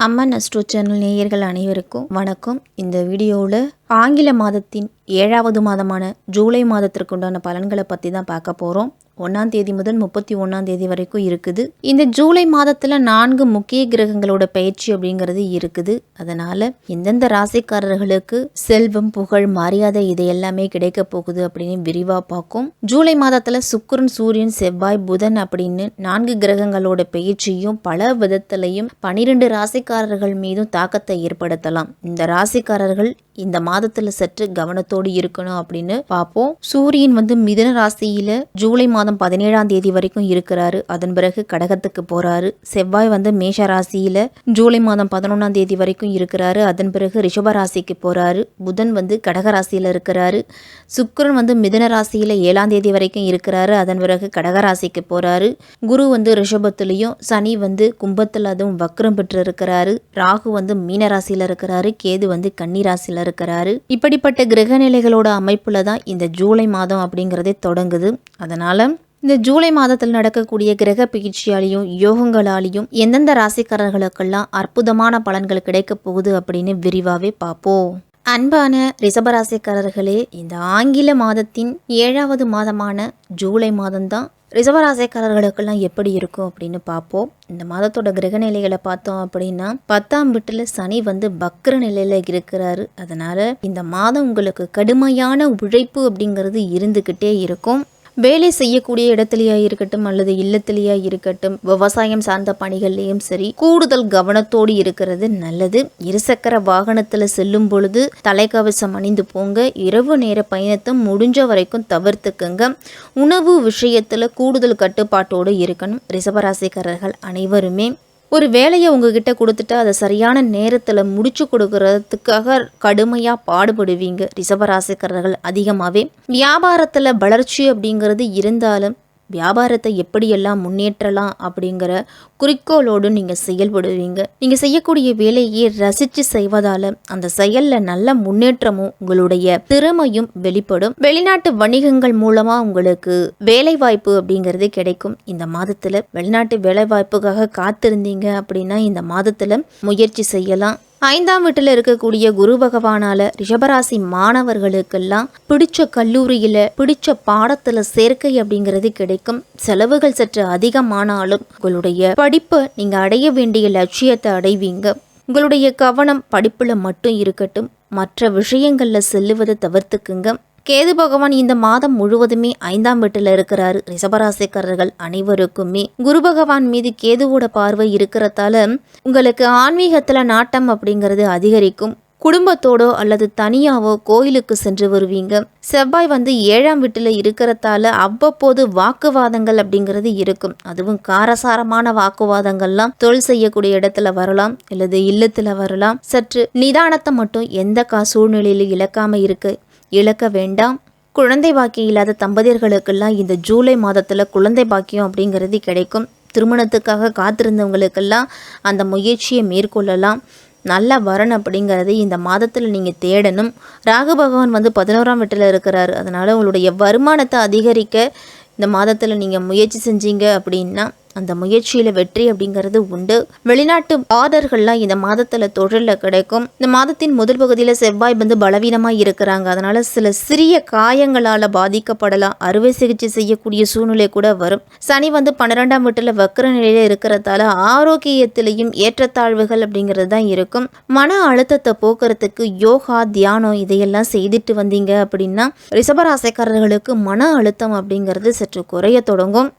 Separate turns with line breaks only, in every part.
அம்மன் astro channel நேயர்கள் அனைவருக்கும் வணக்கம். இந்த வீடியோவில் ஆங்கில மாதத்தின் 7வது மாதமான ஜூலை மாதத்திற்குண்டான பலன்களை பற்றி தான் பார்க்க போகிறோம். 1ஆம் தேதி முதல் 31ஆம் தேதி வரைக்கும் இருக்குது. இந்த ஜூலை மாதத்தில் 4 முக்கிய கிரகங்களோட பயிற்சி அப்படிங்கிறது இருக்குது. அதனால் எந்தெந்த ராசிக்காரர்களுக்கு செல்வம், புகழ், மரியாதை இது எல்லாமே கிடைக்க போகுது அப்படின்னு விரிவாக பார்க்கும். ஜூலை மாதத்தில் சுக்கிரன், சூரியன், செவ்வாய், புதன் அப்படின்னு 4 கிரகங்களோட பயிற்சியும் பல விதத்திலையும் 12 ராசிக்காரர்கள் மீதும் தாக்கத்தை ஏற்படுத்தலாம். இந்த ராசிக்காரர்கள் இந்த மாதத்துல சற்று கவனத்தோடு இருக்கணும் அப்படின்னு பார்ப்போம். சூரியன் மிதுன ராசியில ஜூலை மாதம் 17ஆம் தேதி வரைக்கும் இருக்கிறாரு. அதன் பிறகு கடகத்துக்கு போறாரு. செவ்வாய் மேஷ ராசியில ஜூலை மாதம் 11ஆம் தேதி வரைக்கும் இருக்கிறாரு. அதன் பிறகு ரிஷப ராசிக்கு போறாரு. புதன் கடக ராசியில இருக்கிறாரு. சுக்கிரன் மிதுன ராசியில 7ஆம் தேதி வரைக்கும் இருக்கிறாரு. அதன் பிறகு கடக ராசிக்கு போறாரு. குரு ரிஷபத்திலையும், சனி கும்பத்துல அதுவும் வக்ரம் பெற்று இருக்கிறாரு. ராகு மீன ராசியில இருக்கிறாரு. கேது கன்னி ராசியில இருக்கிறாரு. இப்படிப்பட்ட கிரக நிலைகளோட அமைப்புல தான் இந்த ஜூலை மாதம் அப்படிங்கிறதே தொடங்குது. அதனால இந்த ஜூலை மாதத்தில் நடக்கக்கூடிய கிரக பயிற்சியாலையும் யோகங்களாலையும் எந்தெந்த ராசிக்காரர்களுக்கெல்லாம் அற்புதமான பலன்கள் கிடைக்க போகுது அப்படின்னு விரிவாவே பார்ப்போம். அன்பான ரிஷபராசிக்காரர்களே, இந்த ஆங்கில மாதத்தின் 7வது மாதமான ஜூலை மாதம்தான் ரிஷபராசிக்காரர்களுக்கெல்லாம் எப்படி இருக்கும் அப்படின்னு பார்ப்போம். இந்த மாதத்தோட கிரக நிலைகளை பார்த்தோம் அப்படின்னா 10ஆம் வீட்டுல சனி வக்ர நிலையில இருக்கிறாரு. அதனால இந்த மாதம் உங்களுக்கு கடுமையான உழைப்பு அப்படிங்கிறது இருந்துகிட்டே இருக்கும். வேலை செய்யக்கூடிய இடத்துலையா இருக்கட்டும் அல்லது இல்லத்திலையா இருக்கட்டும், விவசாயம் சார்ந்த பணிகள்லையும் சரி, கூடுதல் கவனத்தோடு இருக்கிறது நல்லது. இருசக்கர வாகனத்துல செல்லும் பொழுது தலைக்கவசம் அணிந்து போங்க. இரவு நேர பயணத்தை முடிஞ்ச வரைக்கும் தவிர்த்துக்குங்க. உணவு விஷயத்துல கூடுதல் கட்டுப்பாட்டோடு இருக்கணும். ரிஷபராசிக்காரர்கள் அனைவருமே ஒரு வேலையை உங்ககிட்ட கொடுத்துட்டு அதை சரியான நேரத்தில் முடிச்சு கொடுக்கறதுக்காக கடுமையாக பாடுபடுவீங்க. ரிஷபராசிக்காரர்கள் அதிகமாகவே வியாபாரத்தில் வளர்ச்சி அப்படிங்கிறது இருந்தாலும் வியாபாரத்தை எப்படியெல்லாம் முன்னேற்றலாம் அப்படிங்கிற குறிக்கோளோடு நீங்கள் செயல்படுவீங்க. நீங்கள் செய்யக்கூடிய வேலையை ரசித்து செய்வதால் அந்த செயலில் நல்ல முன்னேற்றமும் உங்களுடைய திறமையும் வெளிப்படும். வெளிநாட்டு வணிகங்கள் மூலமாக உங்களுக்கு வேலை வாய்ப்பு அப்படிங்கிறது கிடைக்கும். இந்த மாதத்தில் வெளிநாட்டு வேலை வாய்ப்புக்காக காத்திருந்தீங்க அப்படின்னா இந்த மாதத்தில் முயற்சி செய்யலாம். 5ஆம் வீட்டில் இருக்கக்கூடிய குரு பகவானால ரிஷபராசி மாணவர்களுக்கெல்லாம் பிடிச்ச கல்லூரியில பிடிச்ச பாடத்துல சேர்க்கை அப்படிங்கிறது கிடைக்கும். செலவுகள் சற்று அதிகமானாலும் உங்களுடைய படிப்பை நீங்க அடைய வேண்டிய லட்சியத்தை அடைவீங்க. உங்களுடைய கவனம் படிப்புல மட்டும் இருக்கட்டும். மற்ற விஷயங்கள்ல செல்லுவதை தவிர்த்துக்குங்க. கேது பகவான் இந்த மாதம் முழுவதுமே 5ஆம் வீட்டில் இருக்கிறாரு. ரிஷபராசிக்காரர்கள் அனைவருக்குமே குரு பகவான் மீது கேதுவோட பார்வை இருக்கிறதால உங்களுக்கு ஆன்மீகத்துல நாட்டம் அப்படிங்கிறது அதிகரிக்கும். குடும்பத்தோடோ அல்லது தனியாவோ கோயிலுக்கு சென்று வருவீங்க. செவ்வாய் 7ஆம் வீட்டில் இருக்கிறதால அவ்வப்போது வாக்குவாதங்கள் அப்படிங்கிறது இருக்கும். அதுவும் காரசாரமான வாக்குவாதங்கள்லாம் தொழில் செய்யக்கூடிய இடத்துல வரலாம் அல்லது இல்லத்துல வரலாம். சற்று நிதானத்தை மட்டும் எந்த சூழ்நிலையிலும் இழக்க வேண்டாம். குழந்தை பாக்கியம் இல்லாத தம்பதியர்களுக்கெல்லாம் இந்த ஜூலை மாதத்தில் குழந்தை பாக்கியம் அப்படிங்கிறது கிடைக்கும். திருமணத்துக்காக காத்திருந்தவங்களுக்கெல்லாம் அந்த முயற்சியை மேற்கொள்ளலாம். நல்ல வரன் அப்படிங்கிறது இந்த மாதத்தில் நீங்கள் தேடணும். ராகு பகவான் 11ஆம் வீட்டில் இருக்கிறாரு. அதனால் உங்களுடைய வருமானத்தை அதிகரிக்க இந்த மாதத்தில் நீங்கள் முயற்சி செஞ்சீங்க அப்படின்னா அந்த முயற்சியில் வெற்றி அப்படிங்கிறது உண்டு. வெளிநாட்டு ஆர்டர்கள்லாம் இந்த மாதத்தில் தொழிலில் கிடைக்கும். இந்த மாதத்தின் முதல் பகுதியில் செவ்வாய் பலவீனமாக இருக்கிறாங்க. அதனால சில சிறிய காயங்களால் பாதிக்கப்படலாம். அறுவை சிகிச்சை செய்யக்கூடிய சூழ்நிலை கூட வரும். சனி 12ஆம் வீட்டில் வக்ர நிலையில் இருக்கிறதால ஆரோக்கியத்திலையும் ஏற்றத்தாழ்வுகள் அப்படிங்கிறது தான் இருக்கும். மன அழுத்தத்தை போக்குறதுக்கு யோகா, தியானம் இதையெல்லாம் செய்துட்டு வந்தீங்க அப்படின்னா ரிஷபராசிக்காரர்களுக்கு மன அழுத்தம் அப்படிங்கிறது சற்று குறைய தொடங்கும்.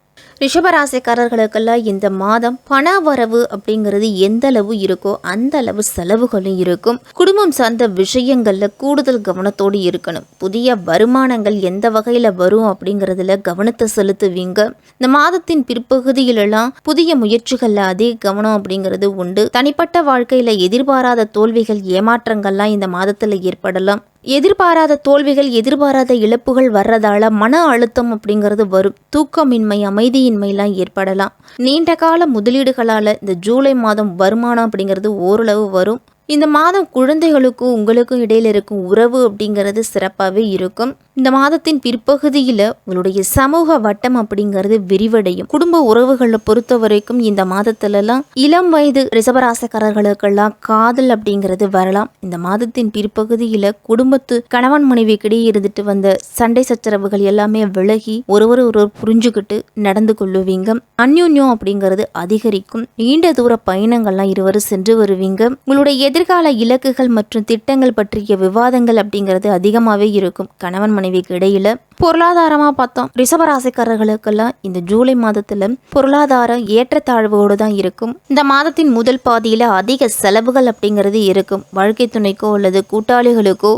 ரிஷபராசிக்காரர்களுக்கெல்லாம் இந்த மாதம் பண வரவு அப்படிங்கிறது எந்த அளவு இருக்கோ அந்த அளவு செலவுகளும் இருக்கும். குடும்பம் சார்ந்த விஷயங்கள்ல கூடுதல் கவனத்தோடு இருக்கணும். புதிய வருமானங்கள் எந்த வகையில வரும் அப்படிங்கிறதுல கவனத்தை செலுத்துவீங்க. இந்த மாதத்தின் பிற்பகுதியிலெல்லாம் புதிய முயற்சிகள்ல அதிக கவனம் அப்படிங்கிறது உண்டு. தனிப்பட்ட வாழ்க்கையில எதிர்பாராத தோல்விகள், ஏமாற்றங்கள்லாம் இந்த மாதத்துல ஏற்படலாம். எதிர்பாராத தோல்விகள், எதிர்பாராத இழப்புகள் வர்றதால மன அழுத்தம் அப்படிங்கிறது வரும். தூக்கமின்மை, அமைதியின்மைலாம் ஏற்படலாம். நீண்ட கால முதலீடுகளால் இந்த ஜூலை மாதம் வருமானம் அப்படிங்கிறது ஓரளவு வரும். இந்த மாதம் குழந்தைகளுக்கும் உங்களுக்கும் இடையில இருக்கும் உறவு அப்படிங்கிறது சிறப்பாகவே இருக்கும். இந்த மாதத்தின் பிற்பகுதியில் உங்களுடைய சமூக வட்டம் அப்படிங்கிறது விரிவடையும். குடும்ப உறவுகளை பொறுத்த வரைக்கும் இந்த மாதத்துலலாம் இளம் வயது ரிஷபராசிக்காரர்களுக்கெல்லாம் காதல் அப்படிங்கிறது வரலாம். இந்த மாதத்தின் பிற்பகுதியில் குடும்பத்து கணவன் மனைவிக்கிடையே இருந்துட்டு வந்த சண்டை சச்சரவுகள் எல்லாமே விலகி ஒருவர் புரிஞ்சுக்கிட்டு நடந்து கொள்ளுவீங்க. அந்யோன்யம் அப்படிங்கிறது அதிகரிக்கும். நீண்ட தூர பயணங்கள்லாம் இருவரும் சென்று வருவீங்க. உங்களுடைய எதிர்கால இலக்குகள் மற்றும் திட்டங்கள் பற்றிய விவாதங்கள் அப்படிங்கிறது அதிகமாகவே இருக்கும் கணவன் மனைவிக்கு இடையில. பொருளாதாரமாக பார்த்தோம், ரிஷபராசிக்காரர்களுக்கெல்லாம் இந்த ஜூலை மாதத்துல பொருளாதாரம் ஏற்றத்தாழ்வோடு தான் இருக்கும். இந்த மாதத்தின் முதல் பாதியில அதிக செலவுகள் அப்படிங்கிறது இருக்கும். வாழ்க்கை துணைக்கோ அல்லது கூட்டாளிகளுக்கோ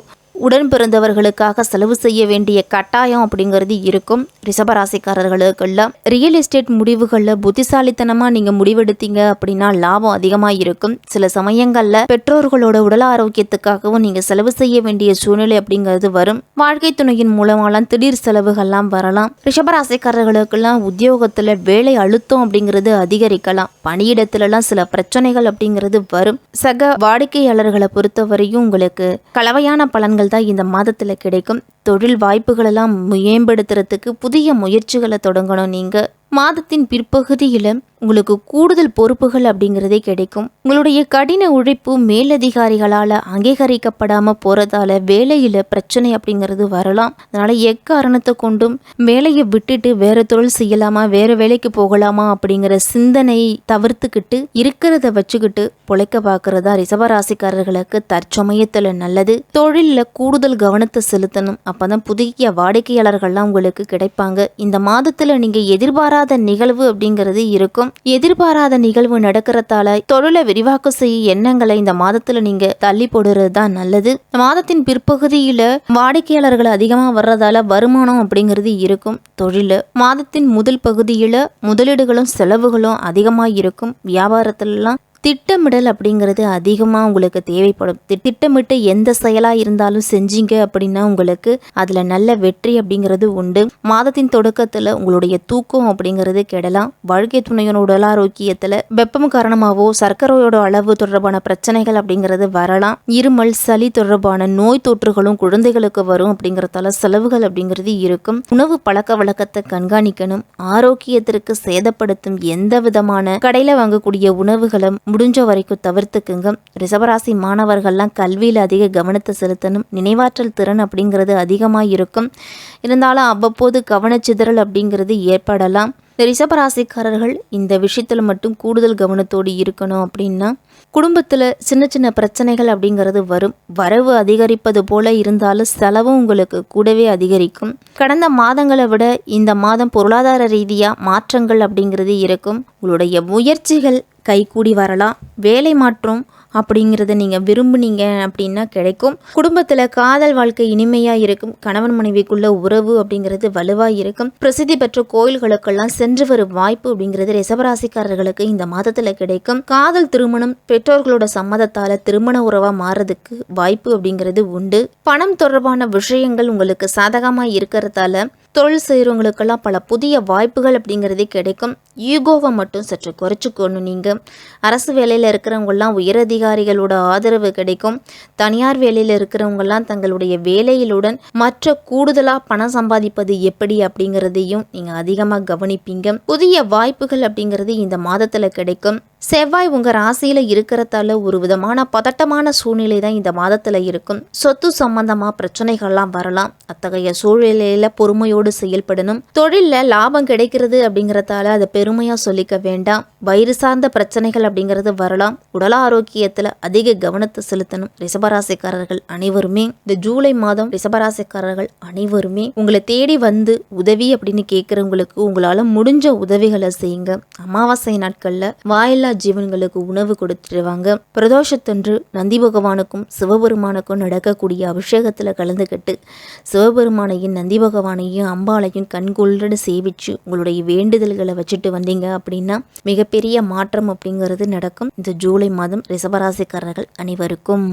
உடன் பிறந்தவர்களுக்காக செலவு செய்ய வேண்டிய கட்டாயம் அப்படிங்கிறது இருக்கும். ரிஷபராசிக்காரர்களுக்கெல்லாம் ரியல் எஸ்டேட் முடிவுகளில் புத்திசாலித்தனமாக நீங்கள் முடிவெடுத்தீங்க அப்படின்னா லாபம் அதிகமாக இருக்கும். சில சமயங்களில் பெற்றோர்களோட உடல் ஆரோக்கியத்துக்காகவும் நீங்கள் செலவு செய்ய வேண்டிய சூழ்நிலை அப்படிங்கிறது வரும். வாழ்க்கை துணையின் மூலமாலாம் திடீர் செலவுகள்லாம் வரலாம். ரிஷபராசிக்காரர்களுக்கெல்லாம் உத்தியோகத்தில் வேலை அழுத்தம் அப்படிங்கிறது அதிகரிக்கலாம். பணியிடத்துலலாம் சில பிரச்சனைகள் அப்படிங்கிறது வரும். சக வாடிக்கையாளர்களை பொறுத்தவரையும் உங்களுக்கு கலவையான பலன்கள் தான் இந்த மாதத்துல கிடைக்கும். தொழில் வாய்ப்புகளெல்லாம் மேம்படுத்துறதுக்கு புதிய முயற்சிகளை தொடங்கணும். நீங்க மாதத்தின் பிற்பகுதியில் உங்களுக்கு கூடுதல் பொறுப்புகள் அப்படிங்கிறதே கிடைக்கும். உங்களுடைய கடின உழைப்பு மேலதிகாரிகளால் அங்கீகரிக்கப்படாமல் போகிறதால வேலையில் பிரச்சனை அப்படிங்கிறது வரலாம். அதனால் எக்காரணத்தை கொண்டும் வேலையை விட்டுட்டு வேறு தொழில் செய்யலாமா, வேறு வேலைக்கு போகலாமா அப்படிங்கிற சிந்தனை தவிர்த்துக்கிட்டு இருக்கிறத வச்சுக்கிட்டு பொழைக்க பார்க்குறதா ரிஷபராசிக்காரர்களுக்கு தற்சமயத்தில் நல்லது. தொழிலில் கூடுதல் கவனத்தை செலுத்தணும். அப்போ தான் புதிய வாடிக்கையாளர்கள்லாம் உங்களுக்கு கிடைப்பாங்க. இந்த மாதத்தில் நீங்கள் எதிர்பாராத நிகழ்வு அப்படிங்கிறது இருக்கும். எதிர்பாராத நிகழ்வு நடக்கிறதால தொழிலை விரிவாக்கம் செய்ய எண்ணங்களை இந்த மாதத்துல நீங்க தள்ளி போடுறது தான் நல்லது. மாதத்தின் பிற்பகுதியில வாடிக்கையாளர்கள் அதிகமா வர்றதால வருமானம் அப்படிங்கிறது இருக்கும். தொழில மாதத்தின் முதல் பகுதியில முதலீடுகளும் செலவுகளும் அதிகமா இருக்கும். வியாபாரத்திலலாம் திட்டமிடல் அப்படிங்கிறது அதிகமாக உங்களுக்கு தேவைப்படும். திட்டமிட்டு எந்த செயலாக இருந்தாலும் செஞ்சீங்க அப்படின்னா உங்களுக்கு அதில் நல்ல வெற்றி அப்படிங்கிறது உண்டு. மாதத்தின் தொடக்கத்தில் உங்களுடைய தூக்கம் அப்படிங்கிறது கெடலாம். வாழ்க்கை துணையோட உடல் ஆரோக்கியத்தில் வெப்பம் காரணமாகவோ சர்க்கரையோட அளவு தொடர்பான பிரச்சனைகள் அப்படிங்கிறது வரலாம். இருமல், சளி தொடர்பான நோய் தொற்றுகளும் குழந்தைகளுக்கு வரும். அப்படிங்கிறதால செலவுகள் அப்படிங்கிறது இருக்கும். உணவு பழக்க வழக்கத்தை கண்காணிக்கணும். ஆரோக்கியத்திற்கு சேதப்படுத்தும் எந்த விதமான கடையில் வாங்கக்கூடிய உணவுகளை முடிஞ்ச வரைக்கும் தவிர்த்துக்குங்க. ரிஷபராசி மாணவர்கள்லாம் கல்வியில் அதிக கவனத்தை செலுத்தணும். நினைவாற்றல் திறன் அப்படிங்கிறது அதிகமாக இருக்கும். இருந்தாலும் அவ்வப்போது கவனச்சிதறல் அப்படிங்கிறது ஏற்படலாம். ரிஷபராசிக்காரர்கள் இந்த விஷயத்தில் மட்டும் கூடுதல் கவனத்தோடு இருக்கணும். அப்படின்னா குடும்பத்தில் சின்ன சின்ன பிரச்சனைகள் அப்படிங்கிறது வரும். வரவு அதிகரிப்பது போல இருந்தாலும் செலவும் உங்களுக்கு கூடவே அதிகரிக்கும். கடந்த மாதங்களை விட இந்த மாதம் பொருளாதார ரீதியாக மாற்றங்கள் அப்படிங்கிறது இருக்கும். உங்களுடைய முயற்சிகள் கைகூடி வரலாம். வேலை மாற்றம் அப்படிங்கிறத நீங்கள் விரும்புனீங்க அப்படின்னா கிடைக்கும். குடும்பத்தில் காதல் வாழ்க்கை இனிமையாக இருக்கும். கணவன் மனைவிக்குள்ள உறவு அப்படிங்கிறது வலுவாக இருக்கும். பிரசித்தி பெற்ற கோயில்களுக்கெல்லாம் சென்று வரும் வாய்ப்பு அப்படிங்கிறது ரிஷபராசிக்காரர்களுக்கு இந்த மாதத்தில் கிடைக்கும். காதல் திருமணம் பெற்றோர்களோட சம்மதத்தால் திருமண உறவாக மாறுறதுக்கு வாய்ப்பு அப்படிங்கிறது உண்டு. பணம் தொடர்பான விஷயங்கள் உங்களுக்கு சாதகமாக இருக்கிறதால தொழில் செய்கிறவங்களுக்கெல்லாம் பல புதிய வாய்ப்புகள் அப்படிங்கிறதே கிடைக்கும். ஈகோவை மட்டும் சற்று குறைச்சிக்கணும். நீங்கள் அரசு வேலையில் இருக்கிறவங்கெல்லாம் உயரதிகாரிகளோட ஆதரவு கிடைக்கும். தனியார் வேலையில் இருக்கிறவங்கெல்லாம் தங்களுடைய வேலையிலுடன் மற்ற கூடுதலாக பணம் சம்பாதிப்பது எப்படி அப்படிங்கிறதையும் நீங்கள் அதிகமாக கவனிப்பீங்க. புதிய வாய்ப்புகள் அப்படிங்கிறது இந்த மாதத்தில் கிடைக்கும். செவ்வாய் உங்கள் ராசியில் இருக்கிறதால ஒரு விதமான பதட்டமான சூழ்நிலை தான் இந்த மாதத்தில் இருக்கும். சொத்து சம்பந்தமாக பிரச்சனைகள்லாம் வரலாம். அத்தகைய சூழ்நிலையில் பொறுமையோடு செயல்படணும். தொழிலில் லாபம் கிடைக்கிறது அப்படிங்கிறதால அதை பெருமையாக சொல்லிக்க வேண்டாம். வயிறு சார்ந்த பிரச்சனைகள் அப்படிங்கிறது வரலாம். உடல் ஆரோக்கியத்தில் அதிக கவனத்தை செலுத்தணும். ரிஷபராசிக்காரர்கள் அனைவருமே இந்த ஜூலை மாதம் ரிஷபராசிக்காரர்கள் அனைவருமே உங்களை தேடி வந்து உதவி அப்படின்னு கேட்குறவங்களுக்கு உங்களால் முடிஞ்ச உதவிகளை செய்யுங்க. அமாவாசை நாட்களில் வாயில்லா ஜீவன்களுக்கு உணவு கொடுத்துருவாங்க. பிரதோஷத்தன்று நந்தி பகவானுக்கும் சிவபெருமானுக்கும் நடக்கக்கூடிய அபிஷேகத்தில் கலந்துக்கிட்டு சிவபெருமானையும் நந்தி பகவானையும் அம்பாளையும் கண்கொள்ளட சேவிச்சு உங்களுடைய வேண்டுதல்களை வச்சுட்டு வந்தீங்க அப்படின்னா மிகப்பெரிய மாற்றம் அப்படிங்கிறது நடக்கும். இந்த ஜூலை மாதம் ரிஷபராசிக்காரர்கள் அனைவருக்கும்